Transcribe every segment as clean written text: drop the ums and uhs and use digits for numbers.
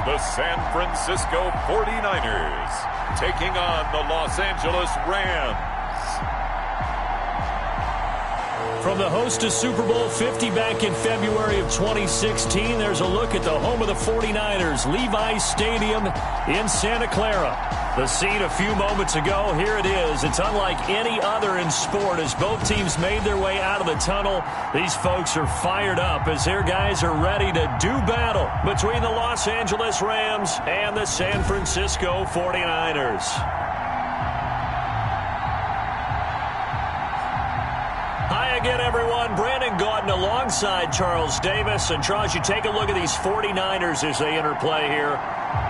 the San Francisco 49ers taking on the Los Angeles Rams. From the host to Super Bowl 50 back in February of 2016, there's a look at the home of the 49ers, Levi's Stadium in Santa Clara. The scene a few moments ago, here it is. It's unlike any other in sport as both teams made their way out of the tunnel. These folks are fired up as their guys are ready to do battle between the Los Angeles Rams and the San Francisco 49ers. Again, everyone, Brandon Gaudin alongside Charles Davis. And Charles, you take a look at these 49ers as they interplay here.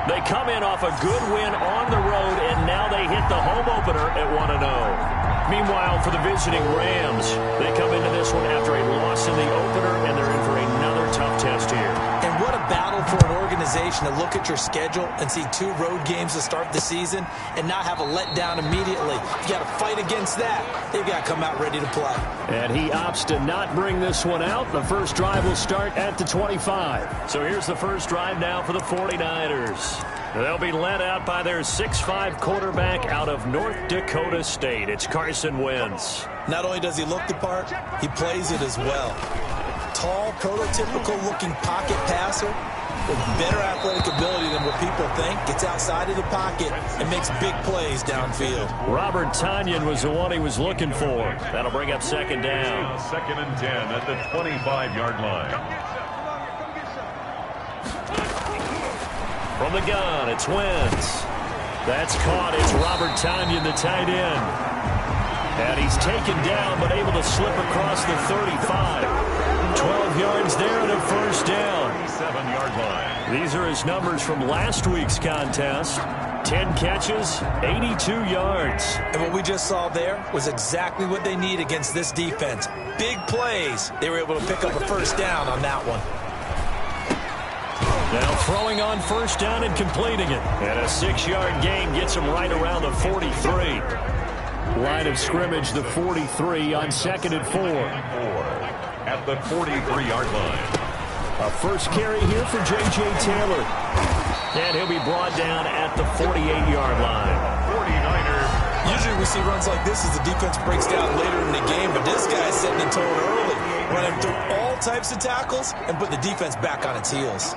They come in off a good win on the road, and now they hit the home opener at 1-0. Meanwhile, for the visiting Rams, they come into this one after a loss in the opener, and they're in for another tough test here. And what a battle for an organization to look at your schedule and see 2 road games to start the season and not have a letdown immediately. You got to fight against that. They've got to come out ready to play. And he opts to not bring this one out. The first drive will start at the 25. So here's the first drive now for the 49ers. They'll be led out by their 6'5" quarterback out of North Dakota State. It's Carson Wentz. Not only does he look the part, he plays it as well. Tall, prototypical-looking pocket passer with better athletic ability than what people think. Gets outside of the pocket and makes big plays downfield. Robert Tonyan was the one he was looking for. That'll bring up second down. Second and 10 at the 25-yard line. From the gun, it's Wentz. That's caught. It's Robert Tonyan, the tight end. And he's taken down, but able to slip across the 35. 12 yards there and a first down. 7-yard line. These are his numbers from last week's contest. 10 catches, 82 yards. And what we just saw there was exactly what they need against this defense. Big plays. They were able to pick up a first down on that one. Now throwing on first down and completing it. And a 6-yard gain gets him right around the 43. Line of scrimmage, the 43 on 2nd and 4. At the 43-yard line. A first carry here for J.J. Taylor. And he'll be brought down at the 48-yard line. 49ers. Usually we see runs like this as the defense breaks down later in the game, but this guy's setting the tone early, running through all types of tackles and put the defense back on its heels.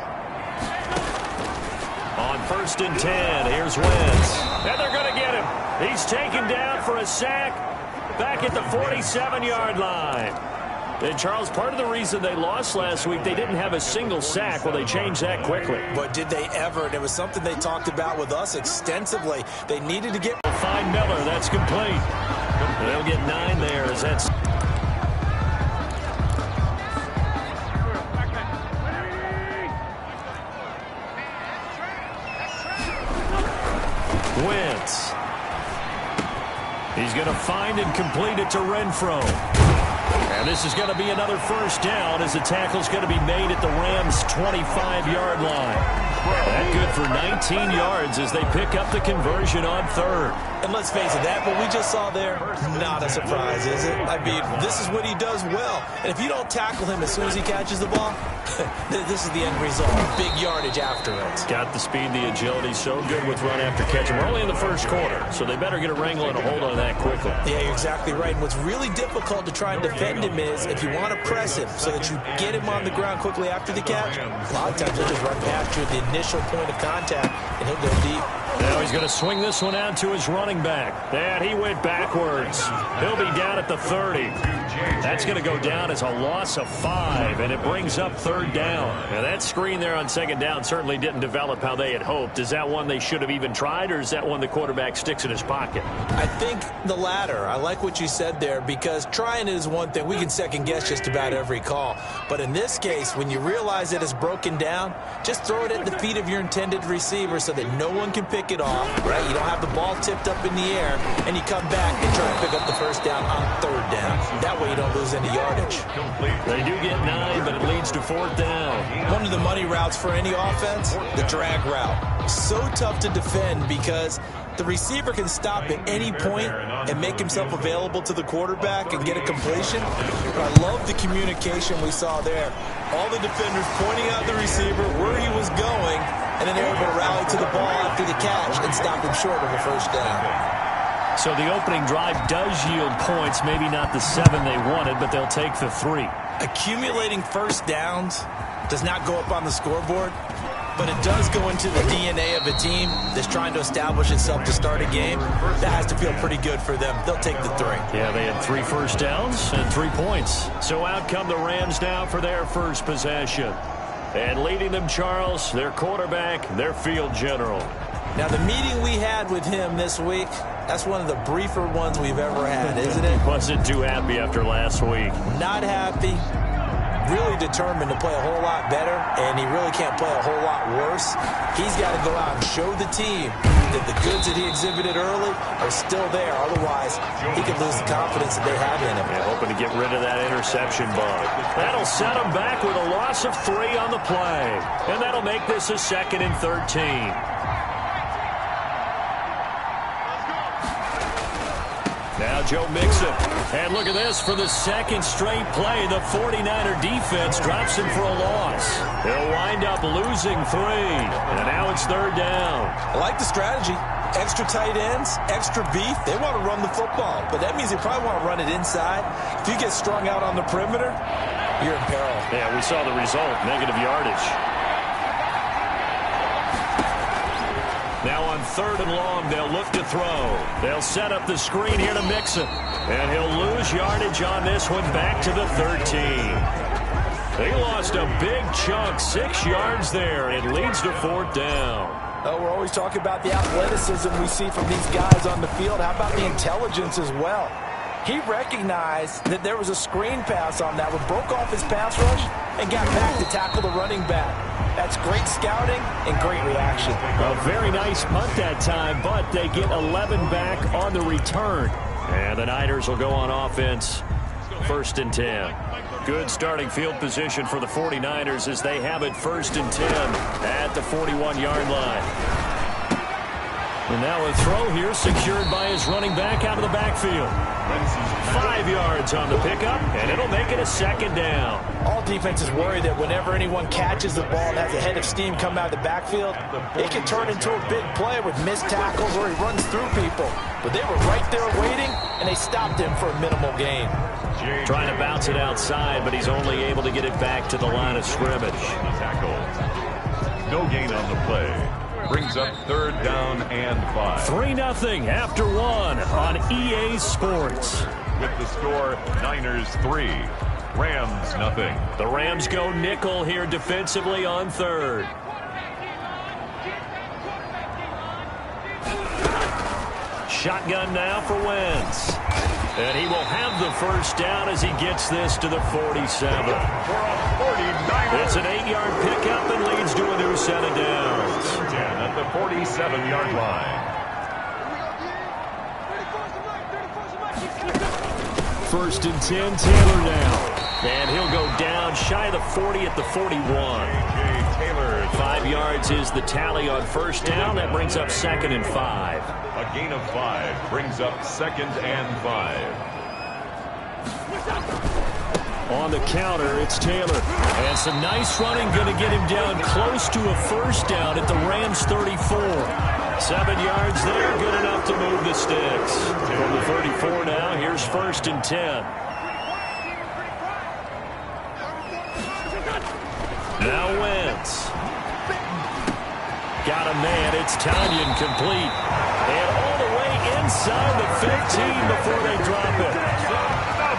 On 1st and 10, here's Wentz. And they're going to get him. He's taken down for a sack back at the 47-yard line. And, Charles, part of the reason they lost last week, they didn't have a single sack. Well, they changed that quickly. But did they ever? And it was something they talked about with us extensively. They needed to get... Find Miller. That's complete. They'll get 9 there as that's... Wentz. He's going to find and complete it to Renfro. And this is going to be another first down as the tackle's going to be made at the Rams' 25-yard line. That good for 19 yards as they pick up the conversion on 3rd. And let's face it, that what we just saw there, not a surprise, is it? I mean, this is what he does well. And if you don't tackle him as soon as he catches the ball, this is the end result. Big yardage after it. Got the speed, the agility, so good with run after catch. And we're only in the first quarter, so they better get a wrangle and a hold on that quickly. Yeah, you're exactly right. And what's really difficult to try and defend him is if you want to press him so that you get him on the ground quickly after the catch, a lot of times he'll just run past you at the initial point of contact, and he'll go deep. Now he's going to swing this one out to his running back. And he went backwards. He'll be down at the 30. That's going to go down as a loss of 5, and it brings up 3rd down. Now that screen there on 2nd down certainly didn't develop how they had hoped. Is that one they should have even tried, or is that one the quarterback sticks in his pocket? I think the latter. I like what you said there, because trying it is one thing. We can second-guess just about every call. But in this case, when you realize that it's broken down, just throw it at the feet of your intended receiver so that no one can pick it off, right? You don't have the ball tipped up in the air, and you come back and try to pick up the first down on 3rd down. That way you don't lose any yardage. They do get 9, but it leads to 4th down. One of the money routes for any offense, the drag route. So tough to defend because the receiver can stop at any point and make himself available to the quarterback and get a completion. But I love the communication we saw there. All the defenders pointing out the receiver, where he was going, and then they're able to rally to the ball after the catch and stop him short of a first down. So the opening drive does yield points, maybe not the 7 they wanted, but they'll take the 3. Accumulating first downs does not go up on the scoreboard, but it does go into the DNA of a team that's trying to establish itself to start a game. That has to feel pretty good for them. They'll take the 3. Yeah, they had 3 first downs and 3 points. So out come the Rams now for their first possession. And leading them, Charles, their quarterback, their field general. Now, the meeting we had with him this week, that's one of the briefer ones we've ever had, isn't it? Wasn't too happy after last week. Not happy. Really determined to play a whole lot better, and he really can't play a whole lot worse. He's got to go out and show the team that the goods that he exhibited early are still there. Otherwise, he could lose the confidence that they have in him. Yeah, hoping to get rid of that interception bug. That'll set him back with a loss of 3 on the play. And that'll make this a 2nd and 13. Now Joe Mixon. And look at this for the 2nd straight play. The 49er defense drops him for a loss. They'll wind up losing 3. And now it's 3rd down. I like the strategy. Extra tight ends, extra beef. They want to run the football, but that means they probably want to run it inside. If you get strung out on the perimeter, you're in peril. Yeah, we saw the result. Negative yardage. Now on 3rd and long, they'll look to throw. They'll set up the screen here to Mixon. And he'll lose yardage on this one back to the 13. They lost a big chunk, 6 yards there. It leads to 4th down. Oh, we're always talking about the athleticism we see from these guys on the field. How about the intelligence as well? He recognized that there was a screen pass on that one, broke off his pass rush, and got back to tackle the running back. That's great scouting and great reaction. A very nice punt that time, but they get 11 back on the return. And the Niners will go on offense. 1st and 10. Good starting field position for the 49ers as they have it 1st and 10 at the 41-yard line. And now a throw here secured by his running back out of the backfield. 5 yards on the pickup, and it'll make it a 2nd down. All defenses worry that whenever anyone catches the ball and has a head of steam come out of the backfield, it can turn into a big play with missed tackles or he runs through people. But they were right there waiting, and they stopped him for a minimal gain. Trying to bounce it outside, but he's only able to get it back to the line of scrimmage. No gain on the play. Brings up 3rd down and 5. 3-0 after 1 on EA Sports. With the score, Niners 3, Rams 0. The Rams go nickel here defensively on 3rd. Shotgun now for Wentz. And he will have the 1st down as he gets this to the 47. It's an 8-yard pickup and leads to a new set of downs. 10 at the 47-yard line. 1st and 10, Taylor now. And he'll go down shy of the 40 at the 41. Taylor. 5 yards is the tally on 1st down. That brings up 2nd and 5. A gain of 5 brings up 2nd and 5. On the counter, it's Taylor. And some nice running, going to get him down close to a 1st down at the Rams 34. 7 yards there, good enough to move the sticks. From the 34 now, here's 1st and 10. Now Wentz. Got a man, it's Tanyan complete. And all the way inside the 15 before they drop it.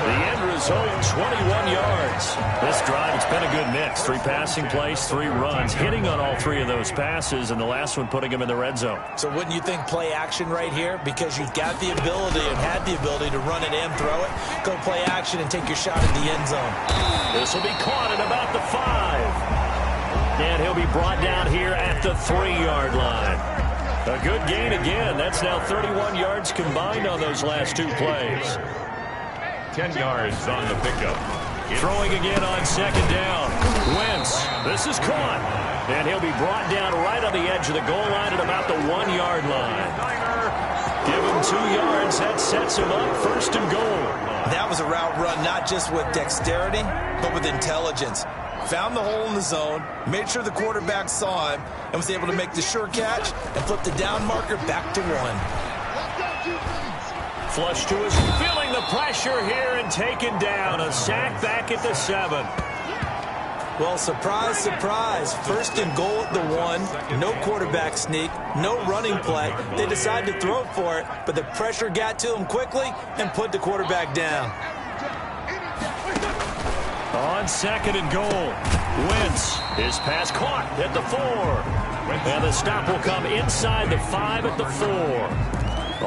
The end result, 21 yards. This drive, it's been a good mix. 3 passing plays, 3 runs. Hitting on all 3 of those passes, and the last one putting him in the red zone. So wouldn't you think play action right here? Because you've got the ability and had the ability to run it and throw it. Go play action and take your shot at the end zone. This will be caught at about the 5. And he'll be brought down here at the 3-yard line. A good gain again. That's now 31 yards combined on those last 2 plays. 10 yards on the pickup. Throwing again on 2nd down. Wentz. This is caught. And he'll be brought down right on the edge of the goal line at about the 1-yard line. Give him 2 yards. That sets him up 1st and goal. That was a route run not just with dexterity, but with intelligence. found the hole in the zone, made sure the quarterback saw him, and was able to make the sure catch and flip the down marker back to 1. Flush to his, feeling the pressure here and taken down. A sack back at the 7. Well, surprise, surprise. 1st and goal at the 1. No quarterback sneak, no running play. They decided to throw for it, but the pressure got to him quickly and put the quarterback down. On 2nd and goal, Wentz. His pass caught at the 4. And the stop will come inside the 5 at the 4.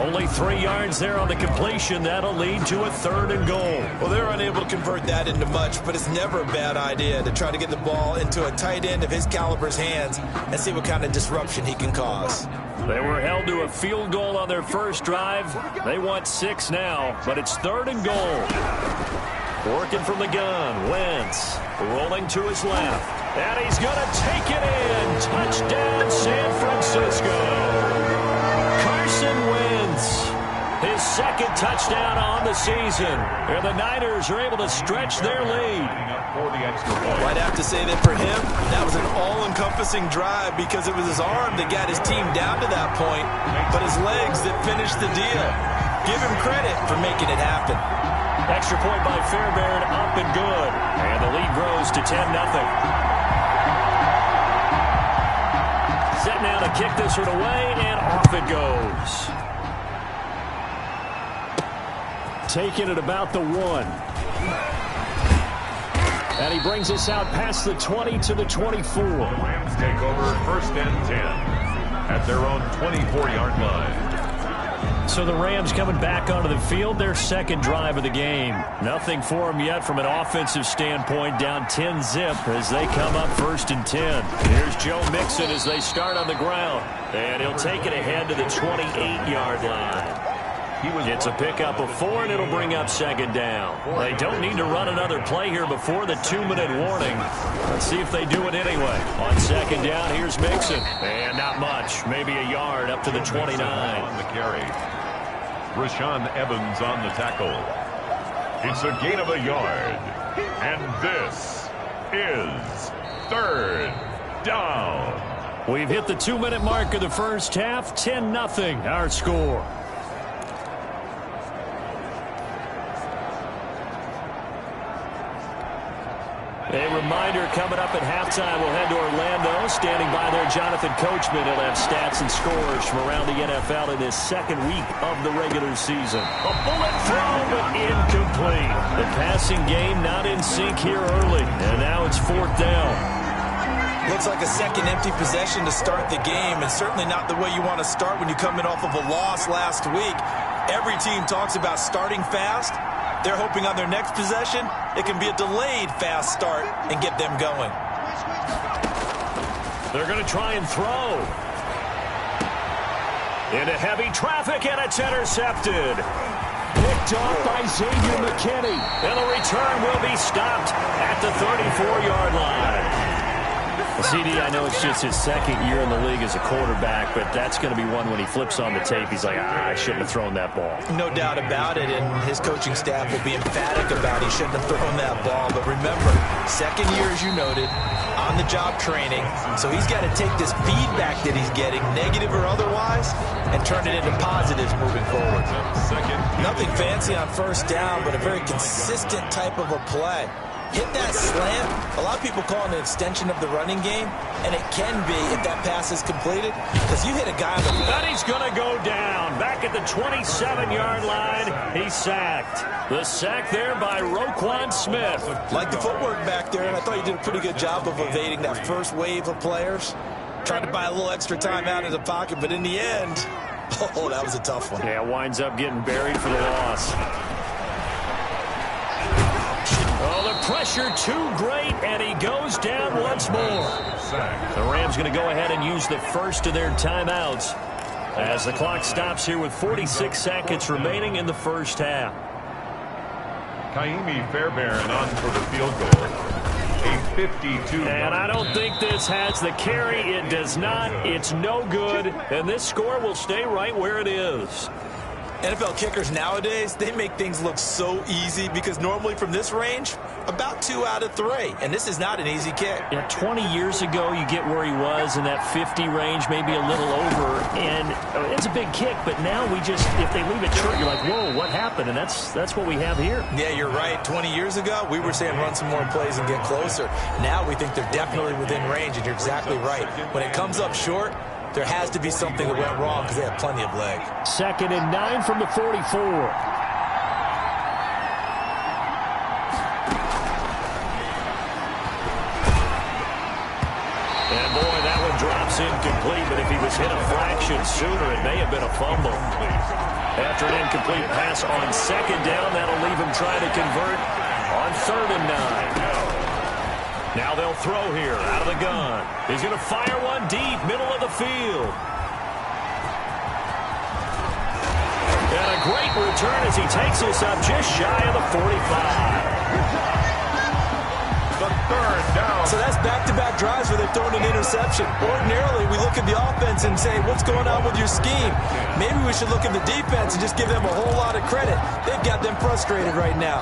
Only 3 yards there on the completion. That'll lead to a 3rd and goal. Well, they're unable to convert that into much, but it's never a bad idea to try to get the ball into a tight end of his caliber's hands and see what kind of disruption he can cause. They were held to a field goal on their first drive. They want 6 now, but it's 3rd and goal. Working from the gun, Wentz rolling to his left. And he's going to take it in. Touchdown, San Francisco. Carson Wentz, his 2nd touchdown on the season. And the Niners are able to stretch their lead. Well, I'd have to say that for him, that was an all-encompassing drive because it was his arm that got his team down to that point, but his legs that finished the deal. Give him credit for making it happen. Extra point by Fairbairn, up and good. And the lead grows to 10-0. Set now to kick this one away, and off it goes. Taking it about the 1. And he brings us out past the 20 to the 24. Rams take over 1st and 10 at their own 24-yard line. So the Rams coming back onto the field, their 2nd drive of the game. Nothing for them yet from an offensive standpoint, down 10-zip as they come up 1st and 10. Here's Joe Mixon as they start on the ground. And he'll take it ahead to the 28-yard line. It's a pickup of 4, and it'll bring up 2nd down. They don't need to run another play here before the 2-minute warning. Let's see if they do it anyway. On 2nd down, here's Mixon. And not much, maybe a yard up to the 29. On the carry. Rashaan Evans on the tackle. It's a gain of a yard. And this is 3rd down. We've hit the 2-minute mark of the first half. 10-0 our score. A reminder coming up at halftime. We'll head to Orlando. Standing by there, Jonathan Coachman. He'll have stats and scores from around the NFL in his 2nd week of the regular season. A bullet throw, but incomplete. The passing game not in sync here early. And now it's 4th down. Looks like a 2nd empty possession to start the game, and certainly not the way you want to start when you come in off of a loss last week. Every team talks about starting fast. They're hoping on their next possession, it can be a delayed fast start and get them going. They're going to try and throw. Into heavy traffic, and it's intercepted. Picked off by Xavier McKinney. And the return will be stopped at the 34-yard line. CD, I know it's just his 2nd year in the league as a quarterback, but that's going to be one when he flips on the tape. He's like, I shouldn't have thrown that ball. No doubt about it, and his coaching staff will be emphatic about he shouldn't have thrown that ball. But remember, 2nd year, as you noted, on-the-job training. So he's got to take this feedback that he's getting, negative or otherwise, and turn it into positives moving forward. Nothing fancy on 1st down, but a very consistent type of a play. Hit that slant. A lot of people call it an extension of the running game, and it can be if that pass is completed, because you hit a guy on the... And he's going to go down. Back at the 27-yard line, he's sacked. The sack there by Roquan Smith. Like the footwork back there, and I thought you did a pretty good job of evading that first wave of players. Tried to buy a little extra time out of the pocket, but in the end, oh, that was a tough one. Yeah, winds up getting buried for the loss. Oh, the pressure too great, and he goes down once more. The Rams going to go ahead and use the first of their timeouts as the clock stops here with 46 seconds remaining in the first half. Kaimi Fairbairn on for the field goal. A 52. And I don't think this has the carry. It does not. It's no good. And this score will stay right where it is. NFL kickers nowadays, they make things look so easy because normally from this range, about 2 out of 3. And this is not an easy kick. Yeah, 20 years ago, you get where he was in that 50 range, maybe a little over. And it's a big kick, but now if they leave it short, you're like, whoa, what happened? And that's what we have here. Yeah, you're right. 20 years ago, we were saying run some more plays and get closer. Now we think they're definitely within range, and you're exactly right. When it comes up short, there has to be something that went wrong because they have plenty of leg. 2nd and 9 from the 44. And boy, that one drops incomplete, but if he was hit a fraction sooner, it may have been a fumble. After an incomplete pass on 2nd down, that'll leave him trying to convert on 3rd and 9. Now they'll throw here out of the gun. He's going to fire one deep, middle of the field. And a great return as he takes us up just shy of the 45. The 3rd down. So that's back-to-back drives where they've thrown an interception. Ordinarily, we look at the offense and say, what's going on with your scheme? Maybe we should look at the defense and just give them a whole lot of credit. They've got them frustrated right now.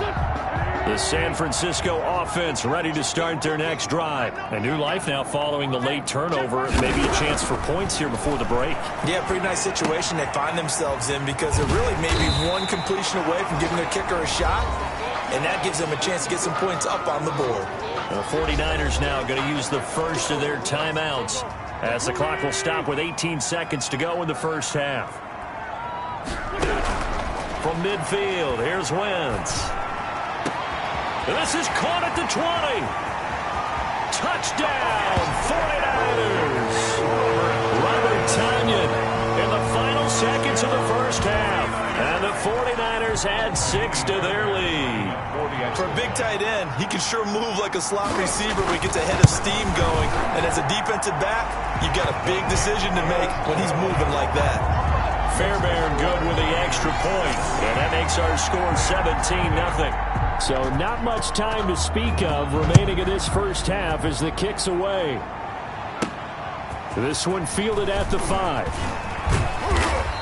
The San Francisco offense ready to start their next drive. A new life now following the late turnover. Maybe a chance for points here before the break. Yeah, pretty nice situation they find themselves in because they're really maybe one completion away from giving their kicker a shot, and that gives them a chance to get some points up on the board. The 49ers now going to use the first of their timeouts as the clock will stop with 18 seconds to go in the first half. From midfield, here's Wentz. This is caught at the 20. Touchdown, 49ers. Robert Tonyan in the final seconds of the first half. And the 49ers add 6 to their lead. For a big tight end, he can sure move like a slot receiver when he gets a head of steam going. And as a defensive back, you've got a big decision to make when he's moving like that. Fairbairn good with the extra point. And that makes our score 17-0. So not much time to speak of remaining in this first half as the kick's away. This one fielded at the 5.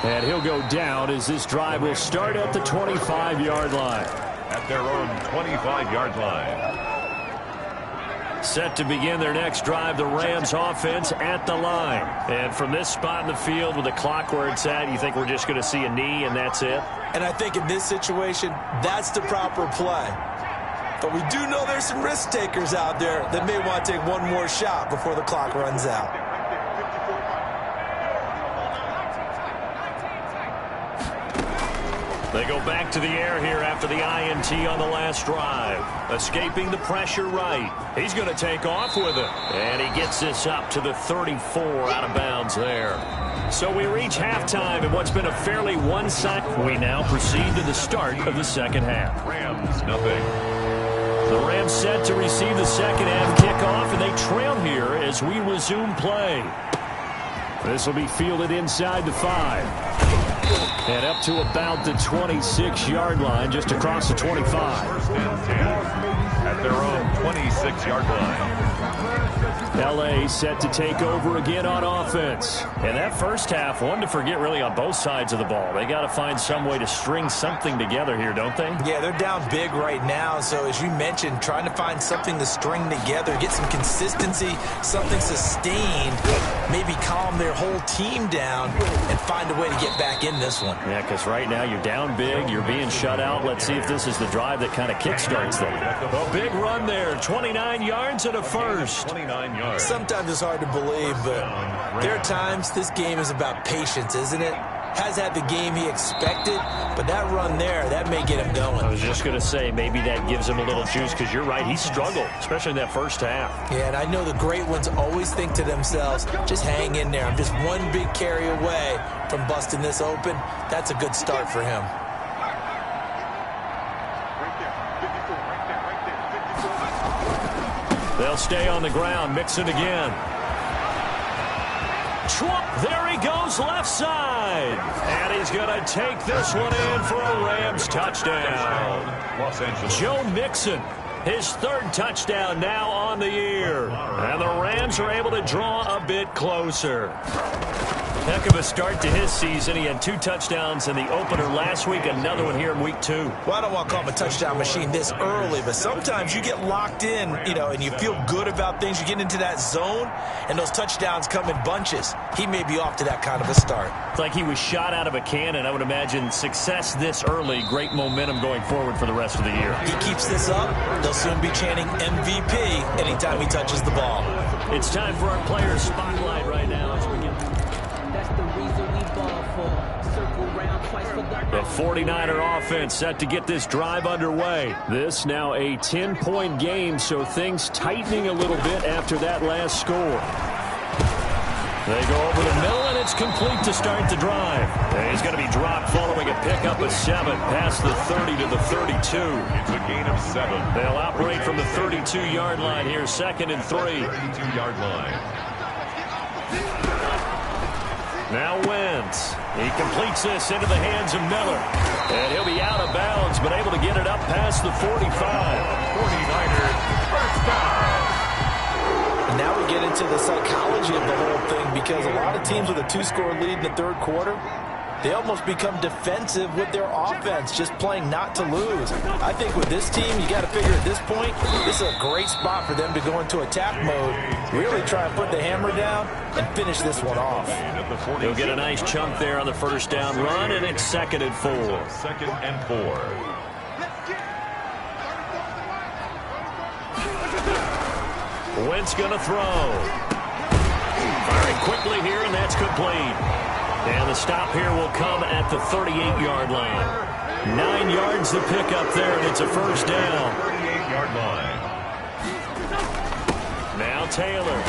And he'll go down as this drive will start at the 25-yard line. At their own 25-yard line. Set to begin their next drive, the Rams offense at the line. And from this spot in the field with the clock where it's at, you think we're just going to see a knee and that's it? And I think in this situation, that's the proper play. But we do know there's some risk takers out there that may want to take one more shot before the clock runs out. They go back to the air here after the INT on the last drive. Escaping the pressure right. He's going to take off with it. And he gets this up to the 34 out of bounds there. So we reach halftime in what's been a fairly one-sided. We now proceed to the start of the second half. Rams, nothing. The Rams set to receive the second half kickoff, and they trail here as we resume play. This will be fielded inside the 5. And up to about the 26-yard line, just across the 25. 1st and 10 at their own 26-yard line. L.A. set to take over again on offense. And that first half, one to forget really on both sides of the ball. They got to find some way to string something together here, don't they? Yeah, they're down big right now. So as you mentioned, trying to find something to string together, get some consistency, something sustained, maybe calm their whole team down and find a way to get back in this one. Yeah, because right now you're down big, you're being shut out. Let's see if this is the drive that kind of kickstarts them. A big run there, 29 yards and a first. 29 yards. Sometimes it's hard to believe, but there are times this game is about patience, isn't it? Has had the game he expected, but that run there, that may get him going. I was just going to say, maybe that gives him a little juice, because you're right, he struggled, especially in that first half. Yeah, and I know the great ones always think to themselves, just hang in there. I'm just one big carry away from busting this open. That's a good start for him. They'll stay on the ground, Mixon again. There he goes left side. And he's going to take this one in for a Rams touchdown. Los Angeles. Joe Mixon, his third touchdown now on the year. And the Rams are able to draw a bit closer. Heck of a start to his season. He had 2 touchdowns in the opener last week, another one here in week 2. Well, I don't want to call him a touchdown machine this early, but sometimes you get locked in, and you feel good about things. You get into that zone, and those touchdowns come in bunches. He may be off to that kind of a start. It's like he was shot out of a cannon. I would imagine success this early, great momentum going forward for the rest of the year. He keeps this up, they'll soon be chanting MVP anytime he touches the ball. It's time for our players' spotlight right now as we get... The 49er offense set to get this drive underway. This now a 10-point game, so things tightening a little bit after that last score. They go over the middle, and it's complete to start the drive. And he's going to be dropped following a pickup of 7 past the 30 to the 32. It's a gain of 7. They'll operate from the 32-yard line here, 2nd and 3. 32-yard line. Now Wentz. He completes this into the hands of Miller. And he'll be out of bounds, but able to get it up past the 45. 49ers first down. And now we get into the psychology of the whole thing, because a lot of teams with a 2-score lead in the third quarter, they almost become defensive with their offense, just playing not to lose. I think with this team, you got to figure at this point, this is a great spot for them to go into attack mode, really try and put the hammer down and finish this one off. He'll get a nice chunk there on the first down run, and it's 2nd and 4. 2nd and 4. Wentz going to throw. Firing quickly here, and that's complete. And the stop here will come at the 38-yard line. 9 yards to pick up there, and it's a first down. 38-yard line. Now Taylor.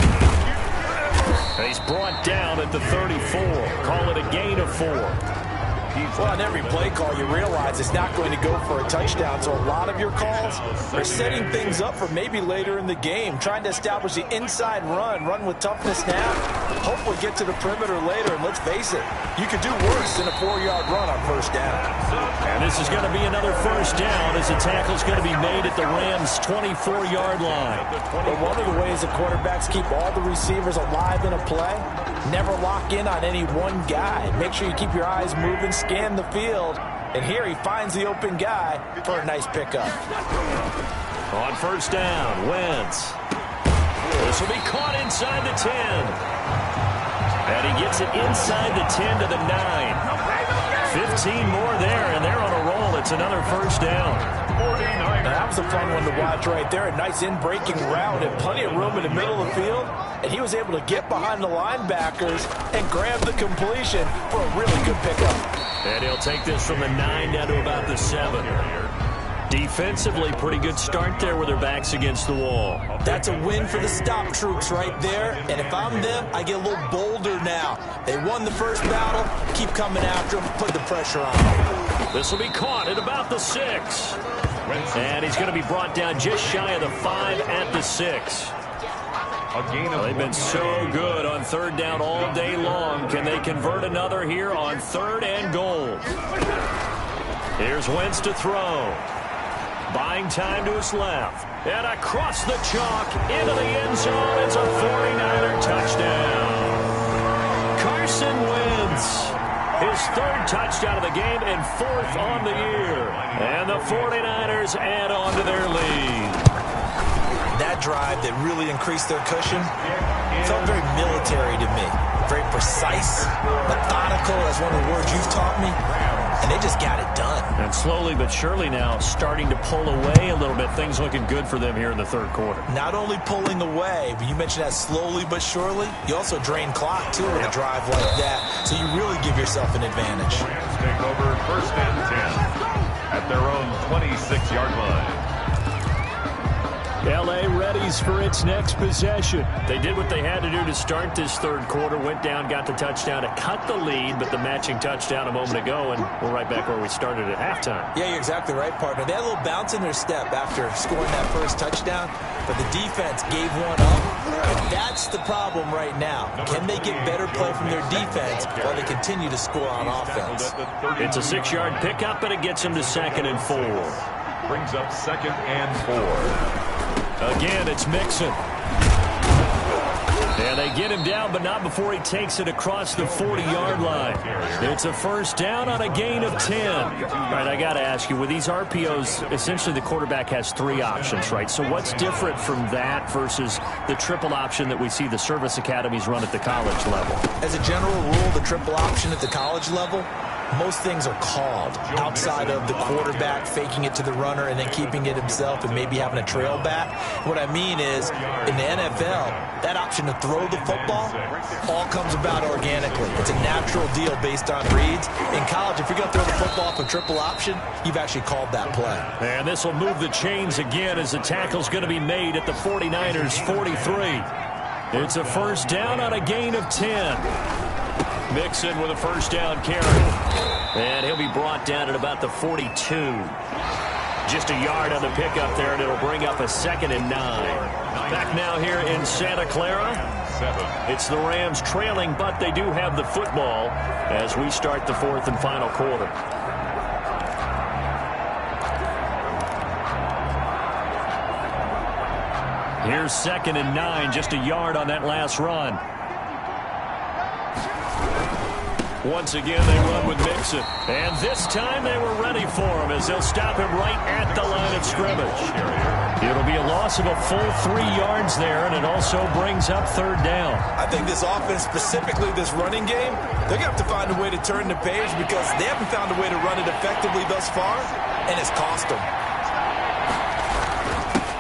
He's brought down at the 34. Call it a gain of 4. Well, on every play call, you realize it's not going to go for a touchdown, so a lot of your calls are setting things up for maybe later in the game, trying to establish the inside run with toughness now, hopefully get to the perimeter later, and let's face it, you could do worse than a 4-yard run on first down. And this is going to be another first down as the tackle's going to be made at the Rams' 24-yard line. But one of the ways the quarterbacks keep all the receivers alive in a play, never lock in on any one guy. Make sure you keep your eyes moving, scan the field, and here he finds the open guy for a nice pickup. On first down, Wentz. This will be caught inside the 10. And he gets it inside the 10 to the 9. 15 more there, and they're on a roll. It's another first down. Now, that was a fun one to watch right there. A nice in-breaking route and plenty of room in the middle of the field. And he was able to get behind the linebackers and grab the completion for a really good pickup. And he'll take this from the 9 down to about the 7. Defensively, pretty good start there with their backs against the wall. That's a win for the stop troops right there. And if I'm them, I get a little bolder now. They won the first battle. Keep coming after them. Put the pressure on them. This will be caught at about the 6. And he's going to be brought down just shy of the 5 at the 6. They've been so good on third down all day long. Can they convert another here on 3rd and goal? Here's Wentz to throw. Buying time to his left. And across the chalk into the end zone. It's a 49er touchdown. Carson Wentz. His 3rd touchdown of the game and 4th on the year. And the 49ers add on to their lead. That drive that really increased their cushion felt very military to me. Very precise, methodical, that's one of the words you've taught me. And they just got it done. And slowly but surely now starting to pull away a little bit. Things looking good for them here in the third quarter. Not only pulling away, but you mentioned that slowly but surely. You also drain clock, too, with a drive like that. So you really give yourself an advantage. Rams take over 1st and 10 at their own 26-yard line. L.A. readies for its next possession. They did what they had to do to start this third quarter. Went down, got the touchdown to cut the lead, but the matching touchdown a moment ago, and we're right back where we started at halftime. Yeah, you're exactly right, partner. They had a little bounce in their step after scoring that first touchdown, but the defense gave one up, and that's the problem right now. Can they get better play from their defense while they continue to score on offense? It's a 6-yard pickup, and it gets them to 2nd and 4. Brings up 2nd and 4. Again, it's Mixon. And they get him down, but not before he takes it across the 40-yard line. It's a first down on a gain of 10. All right, I got to ask you, with these RPOs, essentially the quarterback has 3 options, right? So what's different from that versus the triple option that we see the service academies run at the college level? As a general rule, the triple option at the college level, most things are called outside of the quarterback faking it to the runner and then keeping it himself and maybe having a trail back. What I mean is, in the NFL, that option to throw the football all comes about organically. It's a natural deal based on reads. In college, if you're going to throw the football off a triple option, you've actually called that play. And this will move the chains again as the tackle's going to be made at the 49ers' 43. It's a first down on a gain of 10. Mixon with a first down carry. And he'll be brought down at about the 42. Just a yard on the pickup there, and it'll bring up a 2nd and 9. Back now here in Santa Clara. It's the Rams trailing, but they do have the football as we start the 4th and final quarter. Here's 2nd and 9, just a yard on that last run. Once again, they run with Mixon. And this time they were ready for him as they'll stop him right at the line of scrimmage. It'll be a loss of a full 3 yards there, and it also brings up 3rd down. I think this offense, specifically this running game, they're going to have to find a way to turn the page because they haven't found a way to run it effectively thus far, and it's cost them.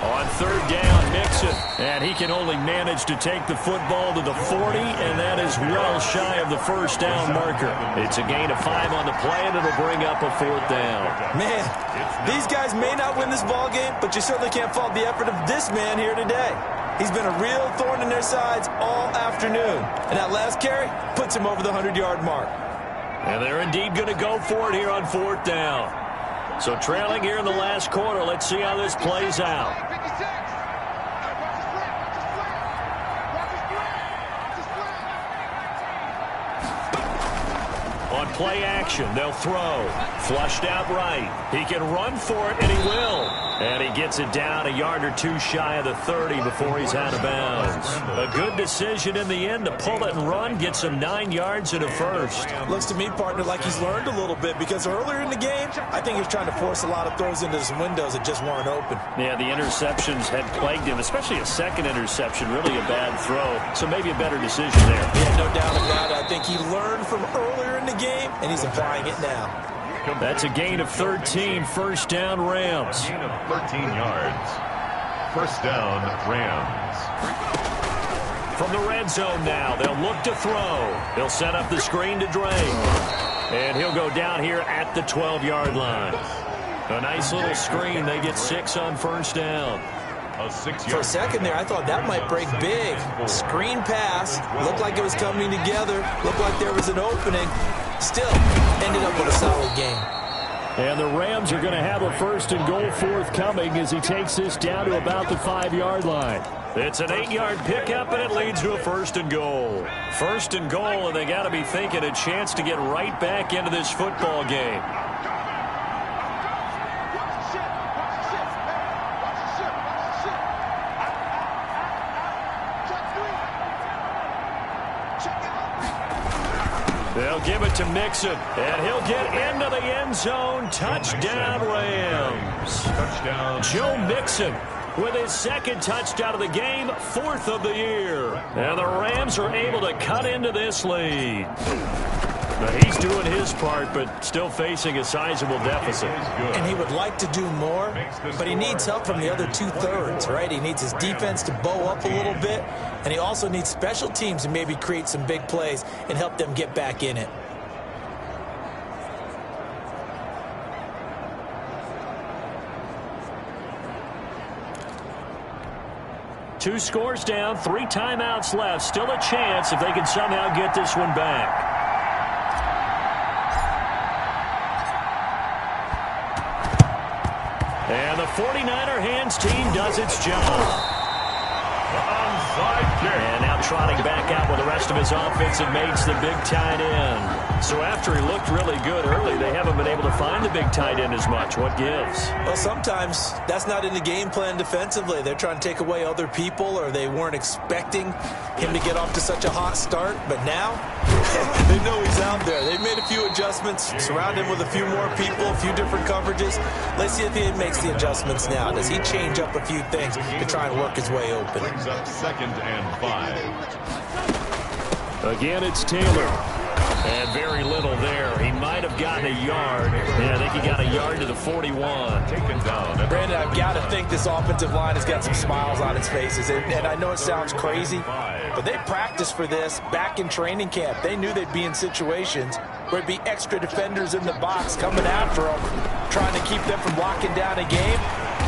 On 3rd down, Mixon. And he can only manage to take the football to the 40, and that is well shy of the first down marker. It's a gain of 5 on the play, and it'll bring up a 4th down. Man, these guys may not win this ball game, but you certainly can't fault the effort of this man here today. He's been a real thorn in their sides all afternoon. And that last carry puts him over the 100-yard mark. And they're indeed going to go for it here on 4th down. So trailing here in the last quarter, let's see how this plays out. On play action, they'll throw. Flushed out right. He can run for it, and he will. And he gets it down a yard or 2 shy of the 30 before he's out of bounds. A good decision in the end to pull it and run, gets him 9 yards and a first. Looks to me, partner, like he's learned a little bit because earlier in the game, I think he was trying to force a lot of throws into some windows that just weren't open. Yeah, the interceptions had plagued him, especially a second interception, really a bad throw. So maybe a better decision there. Yeah, no doubt about it. I think he learned from earlier in the game, and he's applying it now. That's a gain of 13, first down Rams. Gain of 13 yards. First down, Rams. From the red zone now, they'll look to throw. They'll set up the screen to Drake. And he'll go down here at the 12-yard line. A nice little screen. They get 6 on first down. For a second there, I thought that might break big. Screen pass. Looked like it was coming together. Looked like there was an opening. Still, ended up with a solid game. And the Rams are going to have a first and goal forthcoming as he takes this down to about the 5-yard line. It's an 8-yard pickup, and it leads to a first and goal. First and goal, and they got to be thinking a chance to get right back into this football game. They'll give it to Mixon, and he'll get into the end zone. Touchdown, Rams. Touchdown. Joe Mixon with his 2nd touchdown of the game, 4th of the year. And the Rams are able to cut into this lead. Now, he's doing his part, but still facing a sizable deficit. And he would like to do more, but he needs help from the other 2/3, right? He needs his defense to bow up a little bit, and he also needs special teams to maybe create some big plays and help them get back in it. Two scores down, 3 timeouts left. Still a chance if they can somehow get this one back. And the 49er hands team does its job. On Onside kick. And now trotting back out with the rest of his offensive mates, the big tight end. So after he looked really good early, they haven't been able to find the big tight end as much. What gives? Well, sometimes that's not in the game plan defensively. They're trying to take away other people, or they weren't expecting him to get off to such a hot start. But now, they know he's out there. They've made a few adjustments, surround him with a few more people, a few different coverages. Let's see if he makes the adjustments now. Does he change up a few things to try and work his way open? Brings up 2nd and 5. Again, it's Taylor. And very little there. He might have gotten a yard. Yeah, I think he got a yard to the 41. Taken down. Brandon, I've got to think this offensive line has got some smiles on its faces. And I know it sounds crazy, but they practiced for this back in training camp. They knew they'd be in situations where it'd be extra defenders in the box coming after them, trying to keep them from locking down a game.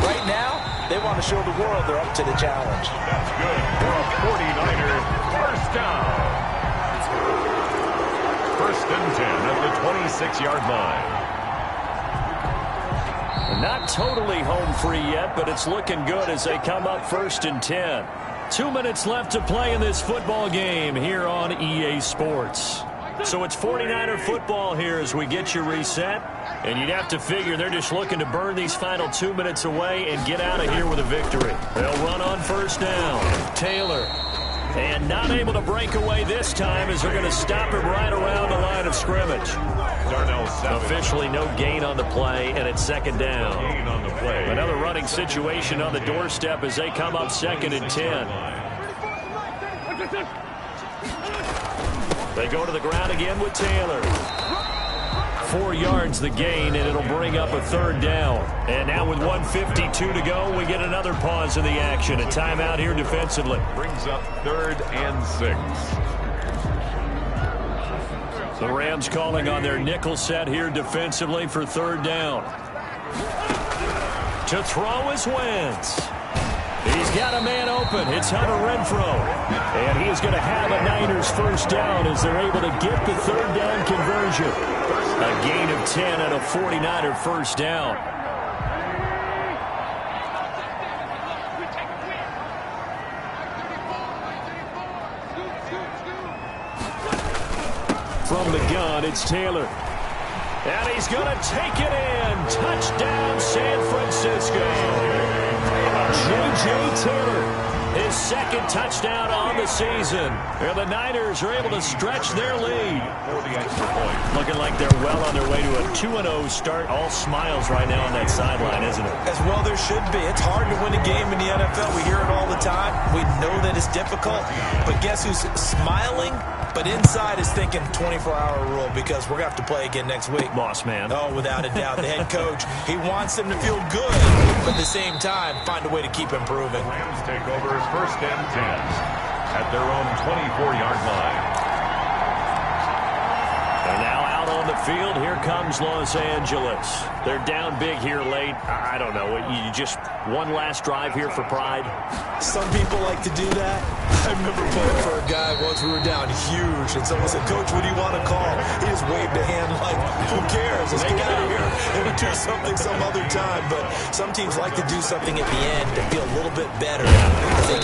Right now, they want to show the world they're up to the challenge. That's good for a 49er first down. 1st and 10 at the 26-yard line. Not totally home free yet, but it's looking good as they come up 1st and 10. 2 minutes left to play in this football game here on EA Sports. So it's 49er football here as we get you reset. And you'd have to figure they're just looking to burn these final 2 minutes away and get out of here with a victory. They'll run on 1st down. Taylor. And not able to break away this time as they're going to stop him right around the line of scrimmage. Officially no gain on the play, and it's 2nd down. Gain on the play. Another running situation on the doorstep as they come up 2nd and 10. They go to the ground again with Taylor. 4 yards the gain, and it'll bring up a 3rd down. And now with 1:52 to go, we get another pause in the action. A timeout here defensively. Brings up 3rd and 6. The Rams calling on their nickel set here defensively for 3rd down. To throw is Wentz. He's got a man open. It's Hunter Renfrow. And he's going to have a Niners first down as they're able to get the 3rd down conversion. A gain of 10 and a 49er first down. From the gun, it's Taylor. And he's going to take it in. Touchdown, San Francisco. J.J. Taylor, his 2nd touchdown on the season. And the Niners are able to stretch their lead. For the extra point. Looking like they're well on their way to a 2-0 start. All smiles right now on that sideline, isn't it? As well there should be. It's hard to win a game in the NFL. We hear it all the time. We know that it's difficult. But guess who's smiling? But inside is thinking 24-hour rule because we're going to have to play again next week. Boss man. Oh, without a doubt. The head coach, he wants them to feel good, but at the same time, find a way to keep improving. Rams take over as 1st and 10 at their own 24-yard line. They're now out on the field. Here comes Los Angeles. They're down big here late. I don't know. You just one last drive here for pride? Some people like to do that. I remember playing for a guy once. We were down huge, and someone said, "Coach, what do you want to call?" He just waved a hand like, "Who cares? Let's get out of here and do something some other time." But some teams like to do something at the end to feel a little bit better as they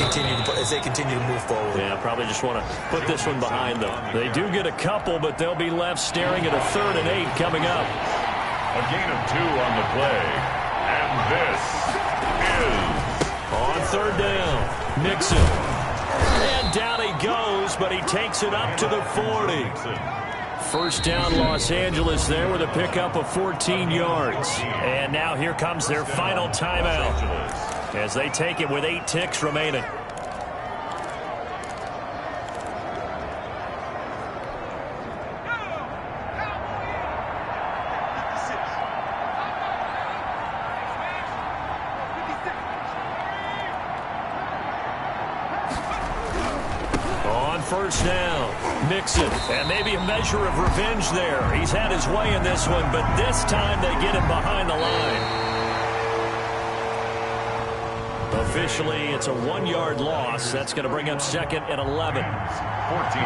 continue to move forward. Yeah, probably just want to put this one behind them. They do get a couple, but they'll be left staring at a 3rd and 8 coming up. A gain of 2 on the play. And this is on 3rd down. Mixon. And down he goes, but he takes it up to the 40. First down, Los Angeles there with a pickup of 14 yards. And now here comes their final timeout as they take it with 8 ticks remaining. First down, Mixon, and maybe a measure of revenge there. He's had his way in this one, but this time they get him behind the line. Officially, it's a 1-yard loss. That's going to bring up 2nd and 11. 14.